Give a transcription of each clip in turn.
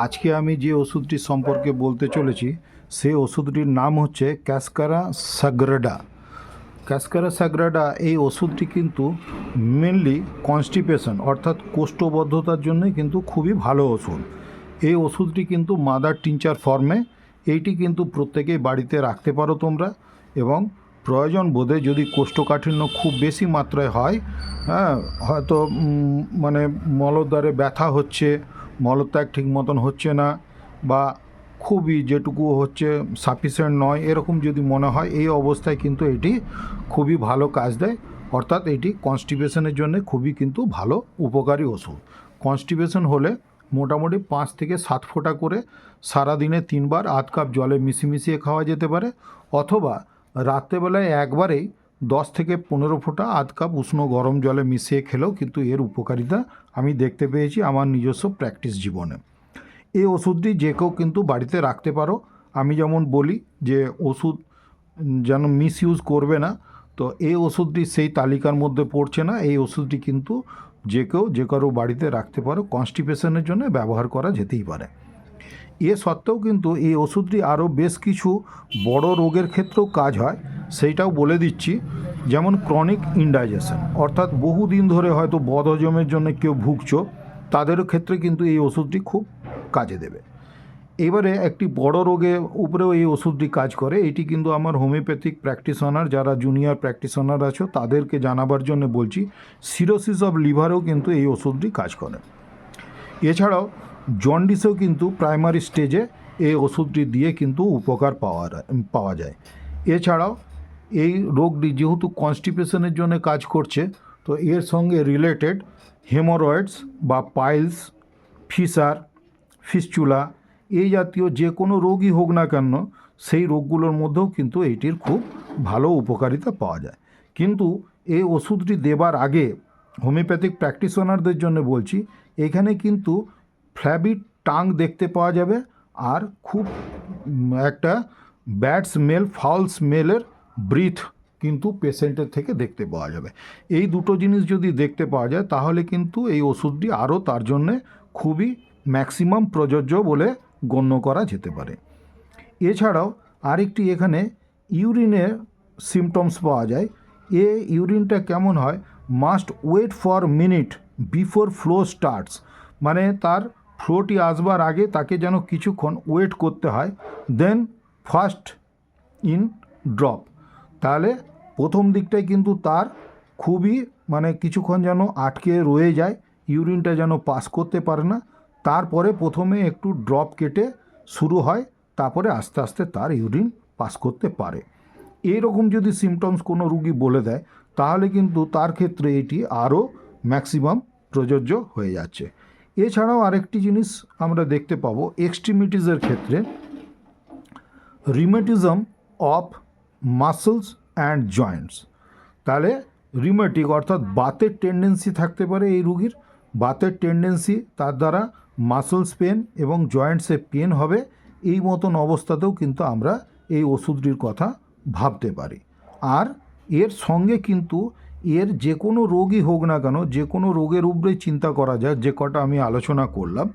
আজকে আমি যে ওষুধটি সম্পর্কে বলতে চলেছি সেই ওষুধটির নাম হচ্ছে ক্যাসকারা স্যাগ্রেডা। ক্যাসকারা স্যাগ্রেডা এই ওষুধটি কিন্তু মেনলি কনস্টিপেশন অর্থাৎ কোষ্ঠবদ্ধতার জন্য কিন্তু খুবই ভালো ওষুধ। এই ওষুধটি কিন্তু মাদার টিনচার ফর্মে, এইটি কিন্তু প্রত্যেকেই বাড়িতে রাখতে পারো তোমরা, এবং প্রয়োজন বোধে যদি কোষ্ঠকাঠিন্য খুব বেশি মাত্রায় হয়, হয়তো মানে মলদ্বারে ব্যথা হচ্ছে, মলত্যাগ ঠিক মতন হচ্ছে না, বা খুবই যেটুকু হচ্ছে সাফিসিয়েন্ট নয়, এরকম যদি মনে হয়, এই অবস্থায় কিন্তু এটি খুবই ভালো কাজ দেয়। অর্থাৎ এটি কনস্টিপেশনের জন্য খুবই কিন্তু ভালো উপকারী ওষুধ। কনস্টিপেশন হলে মোটামুটি 5 থেকে 7 ফোঁটা করে সারাদিনে 3 বার আধ কাপ জলে মিশিয়ে খাওয়া যেতে পারে, অথবা রাত্রেবেলায় একবারেই 10 থেকে 15 ফোঁটা আধ কাপ উষ্ণ গরম জলে মিশিয়ে খেলেও কিন্তু এর উপকারিতা আমি দেখতে পেয়েছি আমার নিজস্ব প্র্যাকটিস জীবনে। এই ওষুধটি যে কেউ কিন্তু বাড়িতে রাখতে পারো। আমি যেমন বলি যে ওষুধ যেন মিসইউজ করবে না, তো এই ওষুধটি সেই তালিকার মধ্যে পড়ছে না। এই ওষুধটি কিন্তু যে কেউ যে কারো বাড়িতে রাখতে পারো, কনস্টিপেশনের জন্য ব্যবহার করা যেতেই পারে। এ সত্ত্বেও কিন্তু এই ওষুধটি আরও বেশ কিছু বড় রোগের ক্ষেত্রেও কাজ হয়, সেইটাও বলে দিচ্ছি। যেমন ক্রনিক ইনডাইজেশন, অর্থাৎ বহুদিন ধরে হয়তো বদহজমের জন্য কেউ ভুগছো, তাদের ক্ষেত্রে কিন্তু এই ওষুধটি খুব কাজে দেবে। এবারে একটি বড় রোগের উপরেও এই ওষুধটি কাজ করে। এটি কিন্তু আমার হোমিওপ্যাথিক প্র্যাকটিশনার, যারা জুনিয়র প্র্যাকটিশনার আছো তাদেরকে জানাবার জন্য বলছি, সিরোসিস অফ লিভারেও কিন্তু এই ওষুধটি কাজ করে। এছাড়াও জন্ডিসেও কিন্তু প্রাইমারি স্টেজে এই ওষুধটি দিয়ে কিন্তু উপকার পাওয়া যায়। এছাড়াও এই রোগটি যেহেতু কনস্টিপেশনের জন্য কাজ করছে, তো এর সঙ্গে রিলেটেড হেমোরয়েডস বা পাইলস, ফিসার, ফিস্চুলা, এই জাতীয় যে কোনো রোগই হোক না কেন, সেই রোগগুলোর মধ্যেও কিন্তু এটির খুব ভালো উপকারিতা পাওয়া যায়। কিন্তু এই ওষুধটি দেবার আগে হোমিওপ্যাথিক প্র্যাকটিশনারদের জন্য বলছি, এখানে কিন্তু ফ্ল্যাবি টাং দেখতে পাওয়া যাবে, আর খুব একটা ব্যাড স্মেল, ফাউল স্মেলের ব্রিথ কিন্তু পেশেন্টের থেকে দেখতে পাওয়া যাবে। এই দুটো জিনিস যদি দেখতে পাওয়া যায়, তাহলে কিন্তু এই ওষুধটি আরও তার জন্যে খুবই ম্যাক্সিমাম প্রযোজ্য বলে গণ্য করা যেতে পারে। এছাড়াও আরেকটি এখানে ইউরিনের সিমটমস পাওয়া যায়। ইউরিনটা কেমন হয়, must wait for minute before flow starts, মানে তার ফ্লোটি আসবার আগে তাকে যেন কিছুক্ষণ ওয়েট করতে হয়, দেন ফার্স্ট ইন ড্রপ। তাহলে প্রথম দিকটায় কিন্তু তার খুবই মানে কিছুক্ষণ যেন আটকে রয়ে যায়, ইউরিনটা যেন পাস করতে পারে না। তারপরে প্রথমে একটু ড্রপ কেটে শুরু হয়, তারপরে আস্তে আস্তে তার ইউরিন পাস করতে পারে। এইরকম যদি সিমটমস কোনো রুগী বলে দেয়, তাহলে কিন্তু তার ক্ষেত্রে এটি আরও ম্যাক্সিমাম প্রযোজ্য হয়ে যাচ্ছে। এছাড়াও আরেকটি জিনিস আমরা দেখতে পাবো এক্সট্রিমিটিসের ক্ষেত্রে, রিমেটিজম অফ মাসলস অ্যান্ড জয়েন্টস। তাহলে রিমেটিক অর্থাৎ বাতের টেন্ডেন্সি থাকতে পারে এই রুগীর, বাতের টেন্ডেন্সি, তার দ্বারা মাসলস পেন এবং জয়েন্টসে পেন হবে, এই মতন অবস্থাতেও কিন্তু আমরা এই ওষুধটির কথা ভাবতে পারি। আর এর সঙ্গে কিন্তু এর যে কোনো রোগই হোক না কেন, যে কোনো রোগের উপরেই চিন্তা করা যায়, যে কটা আমি আলোচনা করলাম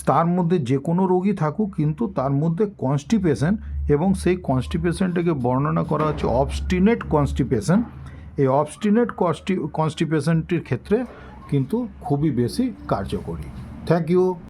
তার মধ্যে যে কোনো রোগই থাকুক, কিন্তু তার মধ্যে কনস্টিপেশন, এবং সেই কনস্টিপেশনটাকে বর্ণনা করা হচ্ছে অবস্টিনেট কনস্টিপেশন। এই অবস্টিনেট কনস্টিপেশনটির ক্ষেত্রে কিন্তু খুবই বেশি কার্যকরী। Thank you.